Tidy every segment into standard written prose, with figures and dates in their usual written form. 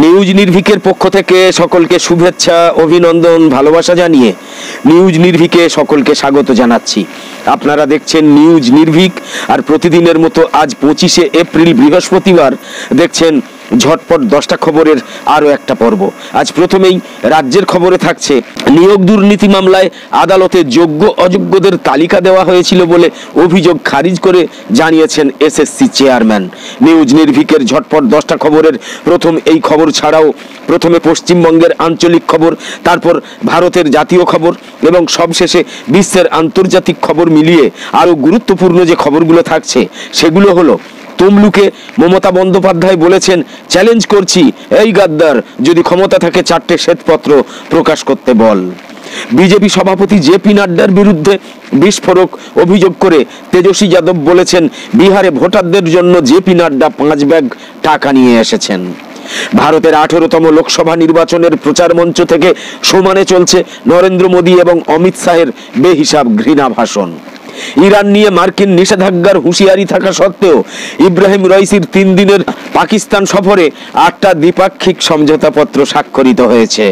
News নির্ভীকের পক্ষ থেকে সকলকে শুভেচ্ছা, অভিনন্দন, ভালোবাসা জানিয়ে নিউজ নির্ভীকে সকলকে স্বাগত জানাচ্ছি। আপনারা দেখছেন নিউজ নির্ভীক, আর প্রতিদিনের মতো আজ 25শে এপ্রিল বৃহস্পতিবার দেখছেন ঝটপট 10টা খবরের আরও একটা পর্ব। আজ প্রথমেই রাজ্যের খবরে থাকছে, নিয়োগ দুর্নীতি মামলায় আদালতে যোগ্য অযোগ্যদের তালিকা দেওয়া হয়েছিল বলে অভিযোগ খারিজ করে জানিয়েছেন এসএসসি চেয়ারম্যান। নিউজ নির্ভীকের ঝটপট 10টা খবরের প্রথম এই খবর ছাড়াও প্রথমে পশ্চিমবঙ্গের আঞ্চলিক খবর, তারপর ভারতের জাতীয় খবর এবং সবশেষে বিশ্বের আন্তর্জাতিক খবর মিলিয়ে আরও গুরুত্বপূর্ণ যে খবরগুলো থাকছে সেগুলো হলো, তমলুকে মমতা বন্দ্যোপাধ্যায় বলেছেন, চ্যালেঞ্জ করছি এই গাদ্দার, যদি ক্ষমতা থাকে 4টে শ্বেতপত্র প্রকাশ করতে বল। বিজেপি সভাপতি জেপি নাড্ডার বিরুদ্ধে বিস্ফোরক অভিযোগ করে তেজস্বী যাদব বলেছেন, বিহারে ভোটারদের জন্য জেপি নাড্ডা 5 ব্যাগ টাকা নিয়ে এসেছেন। ভারতের 18তম লোকসভা নির্বাচনের প্রচার মঞ্চ থেকে সমানে চলছে নরেন্দ্র মোদী এবং অমিত শাহের বেহিসাব ঘৃণা ভাষণ। ইরান নিয়ে মার্কিন নিষেধাজ্ঞার হুঁশিয়ারি থাকা সত্ত্বেও ইব্রাহিম রাইসির 3 দিনের পাকিস্তান সফরে 8টা দ্বিপাক্ষিক সমঝোতাপত্র স্বাক্ষরিত হয়েছে।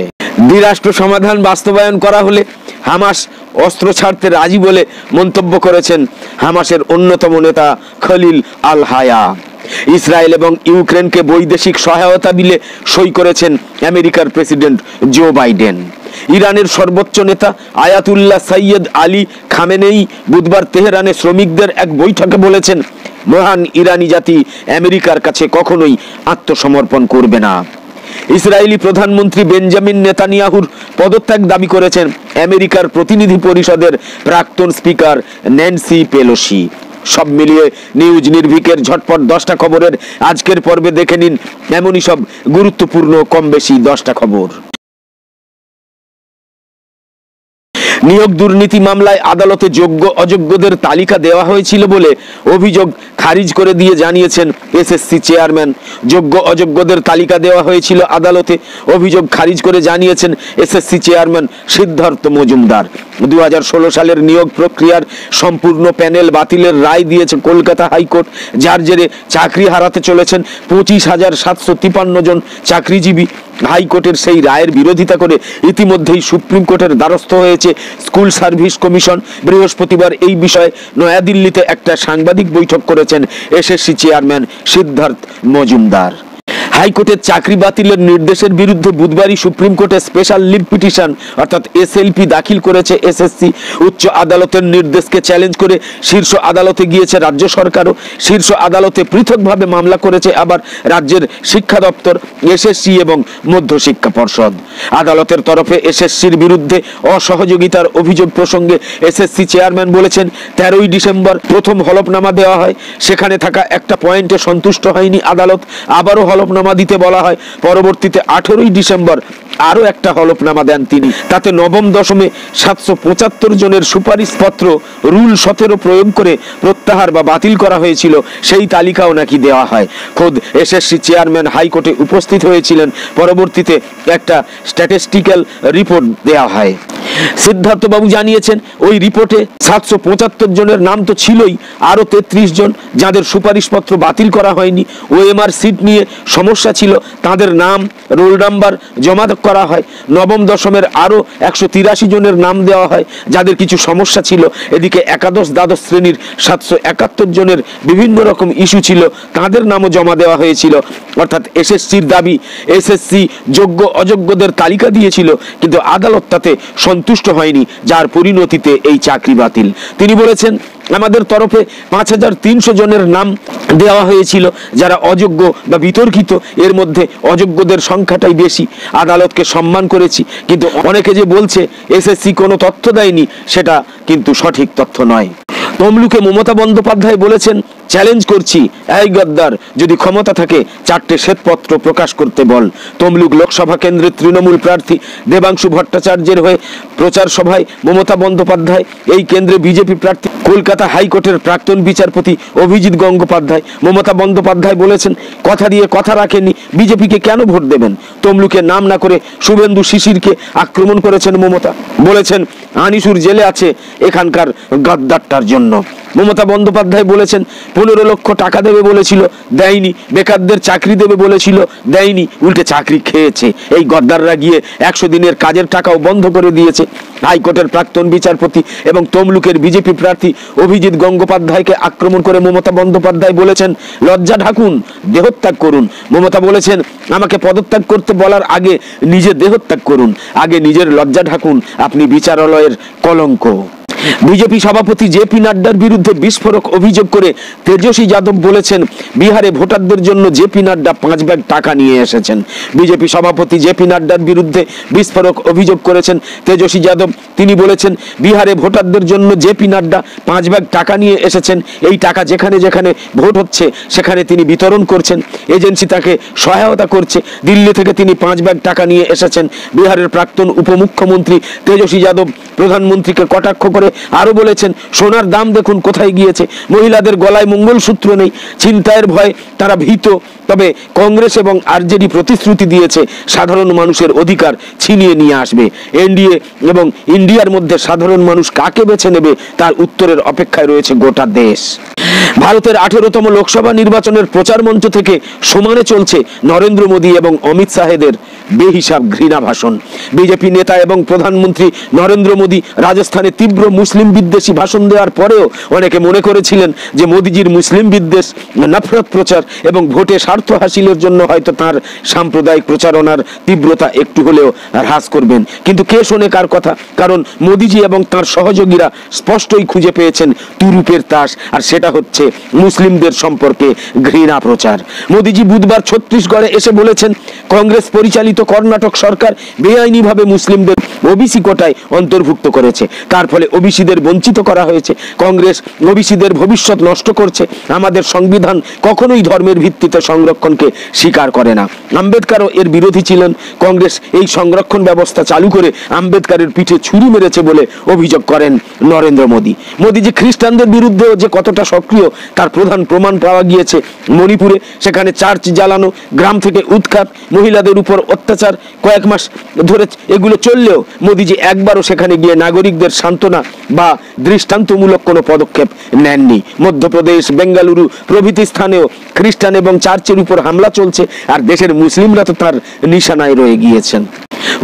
দ্বিরাষ্ট্র সমাধান বাস্তবায়ন করা হলে হামাস অস্ত্র ছাড়তে রাজি বলে মন্তব্য করেছেন হামাসের অন্যতম নেতা খলিল আল হায়া। ইসরায়েল এবং ইউক্রেনকে বৈদেশিক সহায়তা বিলে সই করেছেন আমেরিকার প্রেসিডেন্ট জো বাইডেন। ইরানের সর্বোচ্চ নেতা আয়াতুল্লাহ সৈয়দ আলী খামেনেই বুধবার তেহরানে শ্রমিকদের এক বৈঠকে বলেছেন, মহান ইরানি জাতি আমেরিকার কাছে কখনোই আত্মসমর্পণ করবে না। ইসরায়েলি প্রধানমন্ত্রী বেঞ্জামিন নেতানিয়াহুর পদত্যাগ দাবি করেছেন আমেরিকার প্রতিনিধি পরিষদের প্রাক্তন স্পিকার ন্যান্সি পেলোসি। সব মিলিয়ে নিউজ নির্ভীকের ঝটপট 10টা খবরের আজকের পর্বে দেখে নিন এমনই সব গুরুত্বপূর্ণ কম বেশি 10টা খবর। নিয়োগ দুর্নীতি মামলায় আদালতে যোগ্য অযোগ্যদের তালিকা দেওয়া হয়েছিল বলে অভিযোগ খারিজ করে দিয়ে জানিয়েছেন এসএসসি চেয়ারম্যান। যোগ্য অযোগ্যদের তালিকা দেওয়া হয়েছিল আদালতে, অভিযোগ খারিজ করে জানিয়েছেন এসএসসি চেয়ারম্যান সিদ্ধার্থ মজুমদার। 2016 সালের নিয়োগ প্রক্রিয়ার সম্পূর্ণ প্যানেল বাতিলের রায় দিয়েছে কলকাতা হাইকোর্ট, যার জেরে চাকরি হারাতে চলেছেন 25,753 জন চাকরিজীবী। হাইকোর্টের সেই রায়ের বিরোধিতা করে ইতিমধ্যেই সুপ্রিম কোর্টের দ্বারস্থ হয়েছে স্কুল সার্ভিস কমিশন। বৃহস্পতিবার এই বিষয়ে নয়াদিল্লিতে একটা সাংবাদিক বৈঠক করেছেন এসএসসি চেয়ারম্যান সিদ্ধার্থ মজুমদার। হাইকোর্টের চাকরি বাতিলের নির্দেশের বিরুদ্ধে বুধবারই সুপ্রিম কোর্টে স্পেশাল লিভ পিটিশন অর্থাৎ এসএলপি দাখিল করেছে এসএসসি। উচ্চ আদালতের নির্দেশকে চ্যালেঞ্জ করে শীর্ষ আদালতে গিয়েছে রাজ্য সরকারও। শীর্ষ আদালতে পৃথকভাবে মামলা করেছে আবার রাজ্যের শিক্ষা দপ্তর, এসএসসি এবং মধ্যশিক্ষা পর্ষদ। আদালতের তরফে এসএসসির বিরুদ্ধে অসহযোগিতার অভিযোগ প্রসঙ্গে এসএসসি চেয়ারম্যান বলেছেন, 13ই ডিসেম্বর প্রথম হলফনামা দেওয়া হয়, সেখানে থাকা একটা পয়েন্টে সন্তুষ্ট হয়নি আদালত, আবারও হলফনামা দিতে বলা হয়। পরবর্তীতে 18ই ডিসেম্বর আরো একটা হলফনামা দেন তিনি। তাতে নবম দশমে 775 জনের সুপারিশপত্র রুল 17 প্রয়োগ করে প্রত্যাহার বা বাতিল করা হয়েছিল, সেই তালিকাও নাকি দেওয়া হয়। খোদ এসএসসি চেয়ারম্যান হাইকোর্টে উপস্থিত হয়েছিলেন। পরবর্তীতে একটা স্ট্যাটিস্টিক্যাল রিপোর্ট দেওয়া হয়। সিদ্ধার্থবাবু জানিয়েছেন, ওই রিপোর্টে 775 জনের নাম তো ছিলই, আরও 33 জন যাদের সুপারিশপত্র বাতিল করা হয়নি, ওএমআর সিট নিয়ে সমস্যা ছিল, তাদের নাম রোল নাম্বার জমা করা হয়। নবম দশমের আরও 183 জনের নাম দেওয়া হয় যাদের কিছু সমস্যা ছিল। এদিকে একাদশ দ্বাদশ শ্রেণীর 771 জনের বিভিন্ন রকম ইস্যু ছিল, তাদের নামও জমা দেওয়া হয়েছিল। অর্থাৎ এসএসসির দাবি, এসএসসি যোগ্য অযোগ্যদের তালিকা দিয়েছিল, কিন্তু আদালত তাতে সন্তুষ্ট হয়নি, যার পরিণতিতে এই চাকরি বাতিল। তিনি বলেছেন, আমাদের তরফে 5300 জনের নাম দেওয়া হয়েছিল যারা অযোগ্য বা বিতর্কিত, এর মধ্যে অযোগ্যদের সংখ্যাটাই বেশি। আদালতকে সম্মান করেছি, কিন্তু অনেকে যে বলছে এসএসসি কোনো তথ্য দেয়নি, সেটা কিন্তু সঠিক তথ্য নয়। তমলুকে মমতা বন্দ্যোপাধ্যায় বলেছেন, চ্যালেঞ্জ করছি এই গদ্দার, যদি ক্ষমতা থাকে 4টে শ্বেতপত্র প্রকাশ করতে বল। তমলুক লোকসভা কেন্দ্রের তৃণমূল প্রার্থী দেবাংশু ভট্টাচার্যের হয়ে প্রচার সভায় মমতা বন্দ্যোপাধ্যায়, এই কেন্দ্রে বিজেপি প্রার্থী কলকাতা হাইকোর্টের প্রাক্তন বিচারপতি অভিজিৎ গঙ্গোপাধ্যায়। মমতা বন্দ্যোপাধ্যায় বলেছেন, কথা দিয়ে কথা রাখেননি, বিজেপিকে কেন ভোট দেবেন? তমলুকে নাম না করে শুভেন্দু শিশিরকে আক্রমণ করেছেন মমতা, বলেছেন আনিসুর জেলে আছে এখানকার গদ্দারটার জন্য। মমতা বন্দ্যোপাধ্যায় বলেছেন 15 লক্ষ টাকা দেবে বলেছিল, দেয়নি। বেকারদের চাকরি দেবে বলেছিল, দেয়নি, উল্টে চাকরি খেয়েছে। এই গদ্দাররা গিয়ে 100 দিনের কাজের টাকাও বন্ধ করে দিয়েছে। হাইকোর্টের প্রাক্তন বিচারপতি এবং তমলুকের বিজেপি প্রার্থী অভিজিৎ গঙ্গোপাধ্যায়কে আক্রমণ করে মমতা বন্দ্যোপাধ্যায় বলেছেন, লজ্জা ঢাকুন, দেহত্যাগ করুন। মমতা বলেছেন, আমাকে পদত্যাগ করতে বলার আগে নিজে দেহত্যাগ করুন, আগে নিজের লজ্জা ঢাকুন, আপনি বিচারালয়ের কলঙ্ক। বিজেপি সভাপতি জেপি নাড্ডার বিরুদ্ধে বিস্ফোরক অভিযোগ করে তেজস্বী যাদব বলেছেন, বিহারে ভোটারদের জন্য জেপি নাড্ডা 5 ব্যাগ টাকা নিয়ে এসেছেন। বিজেপি সভাপতি জেপি নাড্ডার বিরুদ্ধে বিস্ফোরক অভিযোগ করেছেন তেজস্বী যাদব। তিনি বলেছেন, বিহারে ভোটারদের জন্য জেপি নাড্ডা 5 ব্যাগ টাকা নিয়ে এসেছেন। এই টাকা যেখানে যেখানে ভোট হচ্ছে সেখানে তিনি বিতরণ করছেন, এজেন্সি তাকে সহায়তা করছে। দিল্লি থেকে তিনি 5 ব্যাগ টাকা নিয়ে এসেছেন। বিহারের প্রাক্তন উপমুখ্যমন্ত্রী তেজস্বী যাদব প্রধানমন্ত্রীকে কটাক্ষ করে আরো বলেছেন, সোনার দাম দেখুন কোথায় গিয়েছে, মহিলাদের গলায় মঙ্গলসূত্র নেই, ছিনতাইয়ের ভয় তারা ভীত। তবে কংগ্রেস এবং আরজেডি প্রতিশ্রুতি দিয়েছে সাধারণ মানুষের অধিকার ছিনিয়ে নিয়ে আসবে। এনডিএ এবং ইন্ডিয়ার মধ্যে সাধারণ মানুষ কাকে বেছে নেবে তার উত্তরের অপেক্ষায় রয়েছে গোটা দেশ। ভারতের 18তম লোকসভা নির্বাচনের প্রচার মঞ্চ থেকে সমানে চলছে নরেন্দ্র মোদী এবং অমিত শাহের বেহিসাব ঘৃণা ভাষণ। বিজেপি নেতা এবং প্রধানমন্ত্রী নরেন্দ্র মোদী রাজস্থানে তীব্র মুসলিম বিদ্বেষী ভাষণ দেওয়ার পরেও অনেকে মনে করেছিলেন যে মোদীজির মুসলিম বিদ্বেষ, নফরত প্রচার এবং ভোটে স্বার্থ হাসিলের জন্য হয়তো তার সাম্প্রদায়িক প্রচারণার তীব্রতা একটু হলেও হ্রাস করবেন। কিন্তু কে শোনে কার কথা? কারণ মোদীজি এবং তার সহযোগীরা স্পষ্টই খুঁজে পেয়েছেন তুরুপের তাস, আর সেটা হচ্ছে মুসলিমদের সম্পর্কে ঘৃণা প্রচার। মোদীজি বুধবার ছত্তিশগড়ে এসে বলেছেন, কংগ্রেস পরিচালিত কর্ণাটক সরকার বেআইনিভাবে মুসলিমদের ওবিসি কোটায় অন্তর্ভুক্ত করেছে, তার ফলে ওবিসিদের বঞ্চিত করা হয়েছে। কংগ্রেস ওবিসিদের ভবিষ্যৎ নষ্ট করছে। আমাদের সংবিধান কখনোই ধর্মের ভিত্তিতে সংরক্ষণকে স্বীকার করে না। আম্বেদকরও এর বিরোধী ছিলেন। কংগ্রেস এই সংরক্ষণ ব্যবস্থা চালু করে আম্বেদকরের পিঠে ছুরি মেরেছে বলে অভিযোগ করেন নরেন্দ্র মোদী। মোদীজি খ্রিস্টানদের বিরুদ্ধেও যে কতটা সক্রিয় তার প্রধান প্রমাণ পাওয়া গিয়েছে মণিপুরে। সেখানে চার্চ জ্বালানো, গ্রাম থেকে উৎখাত, মহিলাদের উপর অত্যাচার কয়েক মাস ধরে এগুলো চললেও মোদীজি একবারও সেখানে গিয়ে নাগরিকদের সান্ত্বনা বা দৃষ্টান্তমূলক কোনো পদক্ষেপ নেননি। মধ্যপ্রদেশ, বেঙ্গালুরু প্রভৃতি স্থানেও খ্রিস্টান এবং চার্চের উপর হামলা চলছে, আর দেশের মুসলিমরা তো তার নিশানায় রয়ে গিয়েছেন।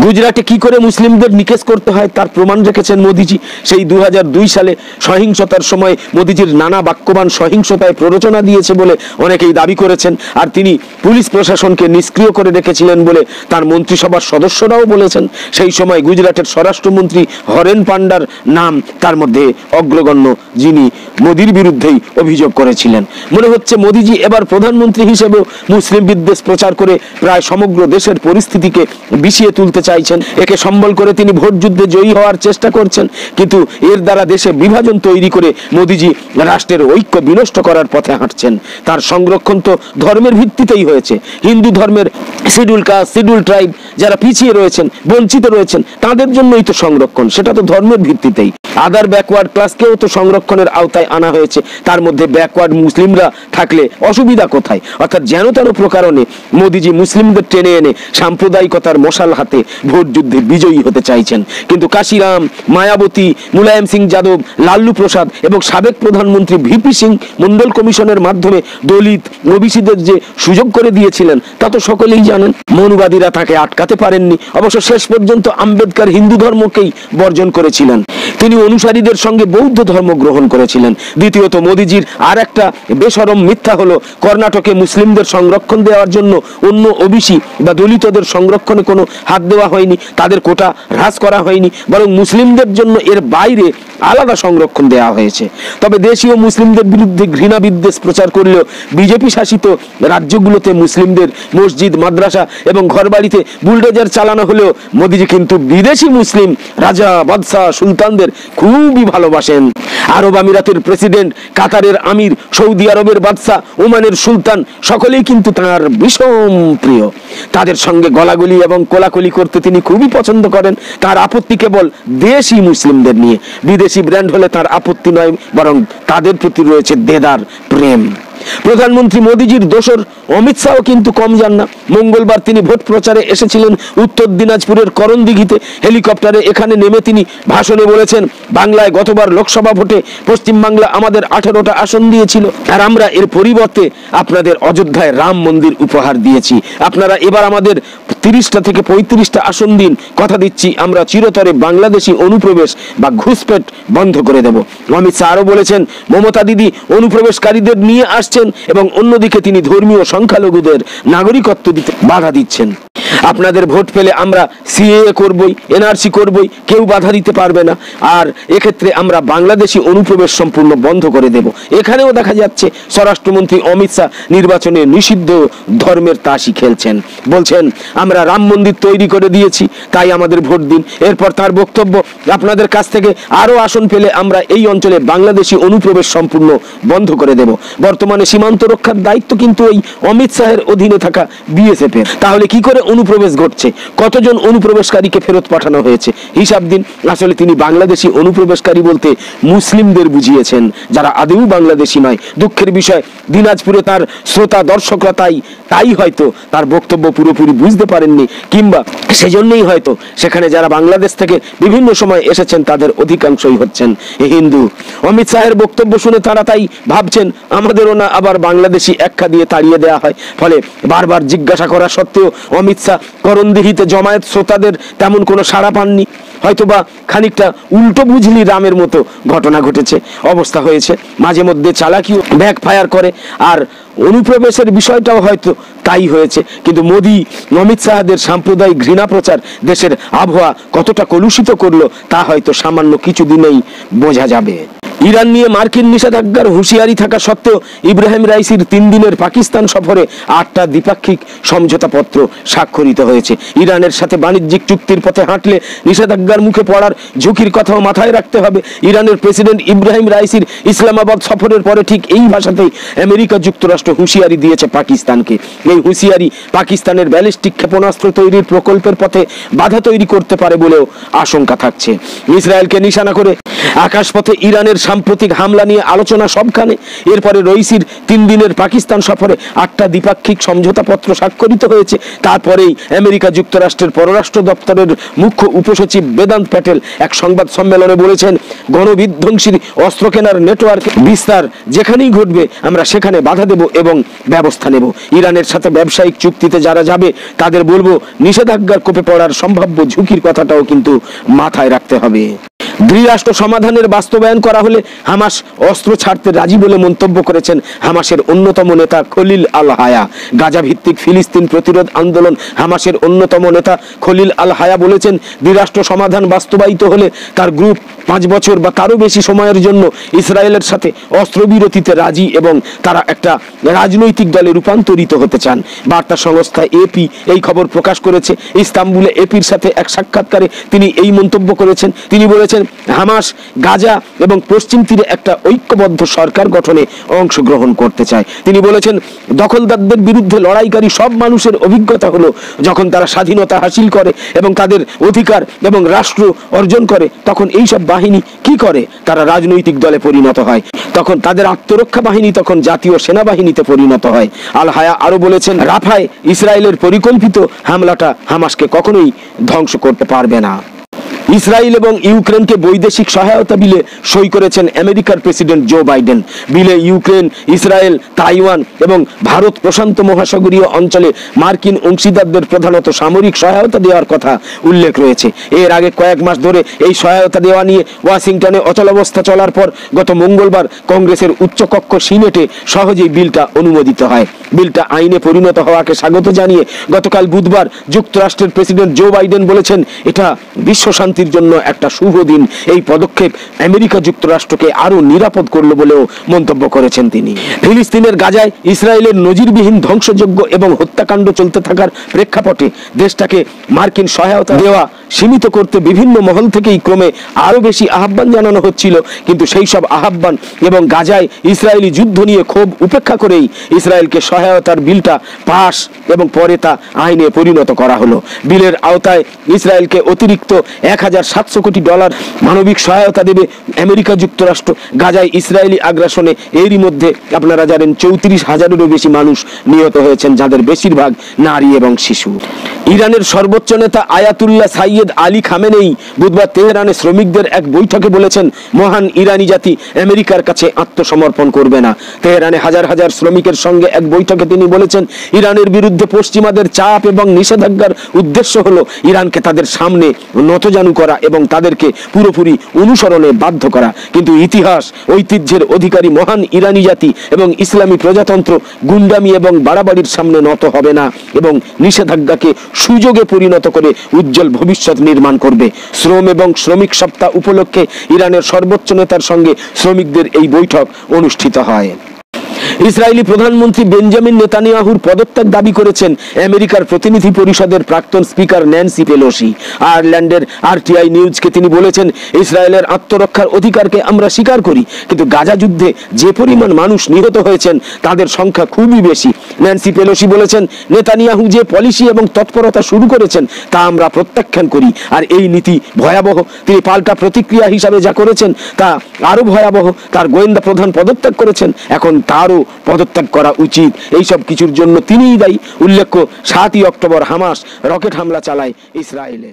গুজরাটে কি করে মুসলিমদের নিকেশ করতে হয় তার প্রমাণ রেখেছেন মোদীজি। সেই 2002 সালে সহিংসতার সময় মোদীজির নানা বাক্যবান সহিংসতায় প্ররোচনা দিয়েছে বলে অনেকেই দাবি করেছেন, আর তিনি পুলিশ প্রশাসনকে নিষ্ক্রিয় করে রেখেছিলেন বলে তার মন্ত্রিসভার সদস্যরাও বলেছেন। সেই সময় গুজরাটের স্বরাষ্ট্রমন্ত্রী হরেন পান্ডার নাম তার মধ্যে অগ্রগণ্য, যিনি মোদীর বিরুদ্ধেই অভিযোগ করেছিলেন। মনে হচ্ছে মোদীজি এবার প্রধানমন্ত্রী হিসেবেও মুসলিম বিদ্বেষ প্রচার করে প্রায় সমগ্র দেশের পরিস্থিতিকে বিষিয়ে তুলতে চাইছেন। একে সম্বল করে তিনি ভোট যুদ্ধে জয়ী হওয়ার চেষ্টা করছেন, কিন্তু এর দ্বারা দেশে বিভাজন তৈরি করে মোদীজি রাষ্ট্রের ঐক্য বিনষ্ট করার পথে হাঁটছেন। তার সংরক্ষণ তো ধর্মের ভিত্তিতেই হয়েছে। হিন্দু ধর্মের শিডিউল কাস্ট, শিডিউল ট্রাইব যারা পিছিয়ে রয়েছেন, বঞ্চিত রয়েছেন, তাদের জন্যই তো সংরক্ষণ, সেটা তো ধর্মের ভিত্তিতেই। আদার ব্যাকওয়ার্ড ক্লাসকেও তো সংরক্ষণের আওতায় আনা হয়েছে। তার মধ্যে ব্যাকওয়ার্ড মুসলিমরা থাকলে অসুবিধা কোথায়? অর্থাৎ যেন তেন প্রকারণে মোদীজি মুসলিমদের টেনে এনে সাম্প্রদায়িকতার মশাল হাতে ভোট যুদ্ধে বিজয়ী হতে চাইছেন। কিন্তু কাশিরাম, মায়াবতী, মুলায়ম সিং যাদব, লাল্লু প্রসাদ এবং সাবেক প্রধানমন্ত্রী ভিপি সিং মন্ডল কমিশনের মাধ্যমে দলিত ওবিসিদের যে সুযোগ করে দিয়েছিলেন তা তো সকলেই জানেন। মনুবাদীরা তাকে আটকাতে পারেননি। অবশ্য শেষ পর্যন্ত আম্বেদকর হিন্দু ধর্মকেই বর্জন করেছিলেন। তিনি অনুসারীদের সঙ্গে বৌদ্ধ ধর্ম গ্রহণ করেছিলেন। দ্বিতীয়ত মোদীজির আর একটা বেশরম মিথ্যা হলো কর্ণাটকে মুসলিমদের সংরক্ষণ দেওয়ার জন্য অন্য ওবিসি বা দলিতদের সংরক্ষণে কোনো হাত দেওয়া হয়নি, তাদের কোটা হ্রাস করা হয়নি, বরং মুসলিমদের জন্য এর বাইরে আলাদা সংরক্ষণ দেওয়া হয়েছে। তবে দেশীয় মুসলিমদের বিরুদ্ধে ঘৃণা বিদ্বেষ প্রচার করলেও বিজেপি শাসিত রাজ্যগুলোতে মুসলিমদের মসজিদ, মাদ্রাসা এবং ঘরবাড়িতে বুলডোজার চালানো হলেও মোদীজি কিন্তু বিদেশি মুসলিম রাজা, বাদশাহ, সুলতানদের খুবই ভালোবাসেন। আরব আমিরাতের প্রেসিডেন্ট, কাতারের আমির, সৌদি আরবের বাদশাহ, ওমানের সুলতান সকলেই কিন্তু তার ভীষণ প্রিয়। তাদের সঙ্গে গলাগলি এবং কোলাকুলি করতে তিনি খুবই পছন্দ করেন। তার আপত্তি কেবল দেশি মুসলিমদের নিয়ে। বিদেশি ব্র্যান্ড হলে তার আপত্তি নয়, বরং তাদের প্রতি রয়েছে দেদার প্রেম। প্রধানমন্ত্রী মোদীজির দোসর অমিত শাহ কিন্তু কম যান না। মঙ্গলবার তিনি ভোট প্রচারে এসেছিলেন উত্তর দিনাজপুরের করণদিঘিতে। হেলিকপ্টারে এখানে নেমে তিনি ভাষণে বলেছেন, বাংলায় গতবার লোকসভা ভোটে পশ্চিমবাংলা আমাদের 18টা আসন দিয়েছিল, আর আমরা এর পরিবর্তে আপনাদের অযোধ্যায় রাম মন্দির উপহার দিয়েছি। আপনারা এবার আমাদের 30টা থেকে 35টা আসন দিন। কথা দিচ্ছি আমরা চিরতরে বাংলাদেশি অনুপ্রবেশ বা ঘুষপেট বন্ধ করে দেব। অমিত শাহ আরও বলেছেন, মমতা দিদি অনুপ্রবেশকারীদের নিয়ে আসছেন এবং অন্যদিকে তিনি ধর্মীয় সংখ্যালঘুদের নাগরিকত্ব দিতে বাধা দিচ্ছেন। আপনাদের ভোট পেলে আমরা সিএএ করবই, এনআরসি করবই, কেউ বাধা দিতে পারবে না। আর এক্ষেত্রে আমরা বাংলাদেশি অনুপ্রবেশ সম্পূর্ণ বন্ধ করে দেব। এখানেও দেখা যাচ্ছে স্বরাষ্ট্রমন্ত্রী অমিত শাহ নির্বাচনে নিষিদ্ধ ধর্মের তাসই খেলছেন। বলছেন, আমরা রাম মন্দির তৈরি করে দিয়েছি, তাই আমাদের ভোট দিন। এরপর তার বক্তব্য, আপনাদের কাছ থেকে আরও আসন পেলে আমরা এই অঞ্চলে বাংলাদেশি অনুপ্রবেশ সম্পূর্ণ বন্ধ করে দেব। বর্তমানে সীমান্ত রক্ষার দায়িত্ব কিন্তু এই অমিত শাহের অধীনে থাকা বিএসএফ এর। তাহলে কি করে অনুপ্রবেশ ঘটছে? কতজন অনুপ্রবেশকারীকে ফেরত পাঠানো হয়েছে? হিসাব দিন। আসলে তিনি বাংলাদেশি অনুপ্রবেশকারী বলতে মুসলিমদের বুঝিয়েছেন, যারা আদৌ বাংলাদেশি নয়। দুঃখের বিষয়, দিনাজপুরে তার শ্রোতা দর্শকরা তাই হয়তো তার বক্তব্য পুরোপুরি বুঝতে পারেননি, কিংবা সেজন্যই হয়তো সেখানে যারা বাংলাদেশ থেকে বিভিন্ন সময় এসেছেন তাদের অধিকাংশই হচ্ছেন হিন্দু। অমিত শাহের বক্তব্য শুনে তারা তাই ভাবছেন, আমাদেরও না আবার বাংলাদেশি একখা দিয়ে তাড়িয়ে দেওয়া হয়। ফলে বারবার জিজ্ঞাসা করা সত্ত্বেও অমিত শাহ করণদিঘিতে জমায়েত শ্রোতাদের তেমন কোনো সাড়া পাননি। হয়তোবা খানিকটা উল্টো বুঝলি রামের মতো ঘটনা ঘটেছে, অবস্থা হয়েছে। মাঝে মধ্যে চালাকিও ব্যাক ফায়ার করে, আর অনুপ্রবেশের বিষয়টাও হয়তো তাই হয়েছে। কিন্তু মোদী অমিত শাহদের সাম্প্রদায়িক ঘৃণা প্রচার দেশের আবহাওয়া কতটা কলুষিত করলো তা হয়তো সামান্য কিছুদিনেই বোঝা যাবে। ইরান নিয়ে মার্কিন নিষেধাজ্ঞার হুঁশিয়ারি থাকা সত্ত্বেও ইব্রাহিম রাইসির 3 দিনের পাকিস্তান সফরে 8টা দ্বিপাক্ষিক সমঝোতাপত্র স্বাক্ষরিত হয়েছে। ইরানের সাথে বাণিজ্যিক চুক্তির পথে হাঁটলে নিষেধাজ্ঞার মুখে পড়ার ঝুঁকির কথাও মাথায় রাখতে হবে। ইরানের প্রেসিডেন্ট ইব্রাহিম রাইসির ইসলামাবাদ সফরের পরে ঠিক এই ভাষাতেই আমেরিকা যুক্তরাষ্ট্র হুঁশিয়ারি দিয়েছে পাকিস্তানকে। এই হুঁশিয়ারি পাকিস্তানের ব্যালিস্টিক ক্ষেপণাস্ত্র তৈরির প্রকল্পের পথে বাধা তৈরি করতে পারে বলেও আশঙ্কা থাকছে। ইসরায়েলকে নিশানা করে আকাশপথে ইরানের সাম্প্রতিক হামলা নিয়ে আলোচনা সবখানে। এরপরে রইসির 3 দিনের পাকিস্তান সফরে 8টা দ্বিপাক্ষিক সমঝোতাপত্র স্বাক্ষরিত হয়েছে। তারপরেই আমেরিকা যুক্তরাষ্ট্রের পররাষ্ট্র দপ্তরের মুখ্য উপসচিব বেদান্ত প্যাটেল এক সংবাদ সম্মেলনে বলেছেন, গণবিধ্বংসী অস্ত্র কেনার নেটওয়ার্ক বিস্তার যেখানেই ঘটবে আমরা সেখানে বাধা দেব এবং ব্যবস্থা নেব। ইরানের সাথে ব্যবসায়িক চুক্তিতে যারা যাবে তাদের বলবো, নিষেধাজ্ঞার কোপে পড়ার সম্ভাব্য ঝুঁকির কথাটাও কিন্তু মাথায় রাখতে হবে। দ্বিরাষ্ট্র সমাধানের বাস্তবায়ন করা হলে হামাস অস্ত্র ছাড়তে রাজি বলে মন্তব্য করেছেন হামাসের অন্যতম নেতা খলিল আল হায়া। গাজা ভিত্তিক ফিলিস্তিন প্রতিরোধ আন্দোলন হামাসের অন্যতম নেতা খলিল আল হায়া বলেছেন, দ্বিরাষ্ট্র সমাধান বাস্তবায়িত হলে তার গ্রুপ 5 বছর বা তারও বেশি সময়ের জন্য ইসরায়েলের সাথে অস্ত্রবিরতিতে রাজি এবং তারা একটা রাজনৈতিক দলে রূপান্তরিত হতে চান। বার্তা সংস্থা এপি এই খবর প্রকাশ করেছে। ইস্তাম্বুলে এপির সাথে এক সাক্ষাৎকারে তিনি এই মন্তব্য করেছেন। তিনি বলেছেন, হামাস গাজা এবং পশ্চিম তীরে একটা ঐক্যবদ্ধ সরকার গঠনে অংশগ্রহণ করতে চায়। তিনি বলেছেন, দখলদারদের বিরুদ্ধে লড়াইকারী সব মানুষের অভিজ্ঞতা হলো যখন তারা স্বাধীনতা হাসিল করে এবং তাদের অধিকার এবং রাষ্ট্র অর্জন করে, তখন এইসব বাহিনী কি করে? তারা রাজনৈতিক দলে পরিণত হয়। তখন তাদের আত্মরক্ষা বাহিনী তখন জাতীয় সেনাবাহিনীতে পরিণত হয়। আল হায়া আরো বলেছেন, রাফায় ইসরায়েলের পরিকল্পিত হামলাটা হামাসকে কখনোই ধ্বংস করতে পারবে না। ইসরায়েল এবং ইউক্রেনকে বৈদেশিক সহায়তা বিলে সই করেছেন আমেরিকার প্রেসিডেন্ট জো বাইডেন। বিলে ইউক্রেন, ইসরায়েল, তাইওয়ান এবং ভারত প্রশান্ত মহাসাগরীয় অঞ্চলে মার্কিন অংশীদারদের প্রধানত সামরিক সহায়তা দেওয়ার কথা উল্লেখ রয়েছে। এর আগে কয়েক মাস ধরে এই সহায়তা দেওয়া নিয়ে ওয়াশিংটনে অচলাবস্থা চলার পর গত মঙ্গলবার কংগ্রেসের উচ্চকক্ষ সিনেটে সহজেই বিলটা অনুমোদিত হয়। বিলটা আইনে পরিণত হওয়াকে স্বাগত জানিয়ে গতকাল বুধবার যুক্তরাষ্ট্রের প্রেসিডেন্ট জো বাইডেন বলেছেন, এটা বিশ্ব শান্তির জন্য একটা শুভ দিন। এই পদক্ষেপ আমেরিকা যুক্তরাষ্ট্রকে আরো নিরাপদ করলো বলেও মন্তব্য করেছেন তিনি। ফিলিস্তিনের গাজায় ইসরায়েলের নজিরবিহীন ধ্বংসযজ্ঞ এবং হত্যাকাণ্ড চলতে থাকার প্রেক্ষাপটে দেশটাকে মার্কিন সহায়তা দেওয়া সীমিত করতে বিভিন্ন মহল থেকেই ক্রমে আরো বেশি আহ্বান জানানো হচ্ছিল। কিন্তু সেই সব আহ্বান এবং গাজায় ইসরায়েলি যুদ্ধ নিয়ে ক্ষোভ উপেক্ষা করেই ইসরায়েলকে সহায়তার বিলটা পাস এবং পরে তা আইনে পরিণত করা হলো। বিলের আওতায় ইসরায়েলকে অতিরিক্ত 1000 $3,700 কোটি মানবিক সহায়তা দেবে আমেরিকা যুক্তরাষ্ট্র গাজায় ইসরায়েলি আগ্রাসনে। এরই মধ্যে আপনারা জানেন 34,000-এরও বেশি মানুষ নিহত হয়েছেন, যাদের বেশিরভাগ নারী এবং শিশু। ইরানের সর্বোচ্চ নেতা আয়াতুল্লাহ সাইয়েদ আলী খামেনেই বুধবার তেহরানে শ্রমিকদের এক বৈঠকে বলেছেন, মহান ইরানি জাতি আমেরিকার কাছে আত্মসমর্পণ করবে না। তেহরানে হাজার হাজার শ্রমিকের সঙ্গে এক বৈঠকে তিনি বলেছেন, ইরানের বিরুদ্ধে পশ্চিমাদের চাপ এবং নিষেধাজ্ঞার উদ্দেশ্য হলো ইরানকে তাদের সামনে নতজানু করা এবং তাদেরকে পুরোপুরি অনুসরণে বাধ্য করা। কিন্তু ইতিহাস ঐতিহ্যের অধিকারী মহান ইরানি জাতি এবং ইসলামী প্রজাতন্ত্র গুন্ডামি এবং বাড়াবাড়ির সামনে নত হবে না এবং নিষেধাজ্ঞাকে সুযোগে পরিণত করে উজ্জ্বল ভবিষ্যৎ নির্মাণ করবে। শ্রম এবং শ্রমিক সপ্তাহ উপলক্ষে ইরানের সর্বোচ্চ নেতার সঙ্গে শ্রমিকদের এই বৈঠক অনুষ্ঠিত হয়। ইসরায়েলি প্রধানমন্ত্রী বেঞ্জামিন নেতানিয়াহুর পদত্যাগ দাবি করেছেন আমেরিকার প্রতিনিধি পরিষদের প্রাক্তন স্পিকার ন্যান্সি পেলোসি। আয়ারল্যান্ডের RTI নিউজকে তিনি বলেছেন, ইসরায়েলের আত্মরক্ষার অধিকারকে আমরা স্বীকার করি, কিন্তু গাজা যুদ্ধে যে পরিমাণ মানুষ নিহত হয়েছেন তাদের সংখ্যা খুবই বেশি। ন্যান্সি পেলোসি বলেছেন, নেতানিয়াহু যে পলিসি এবং তৎপরতা শুরু করেছেন তা আমরা প্রত্যাখ্যান করি, আর এই নীতি ভয়াবহ। তিনি পাল্টা প্রতিক্রিয়া হিসাবে যা করেছেন তা আরো ভয়াবহ। তার গোয়েন্দা প্রধান পদত্যাগ করেছেন, এখন তারও পদত্যাগ করা উচিত। এইসব কিছুর জন্য তিনিই দায়ী। উল্লেখ্য, 7ই অক্টোবর হামাস রকেট হামলা চালায় ইসরায়েলে।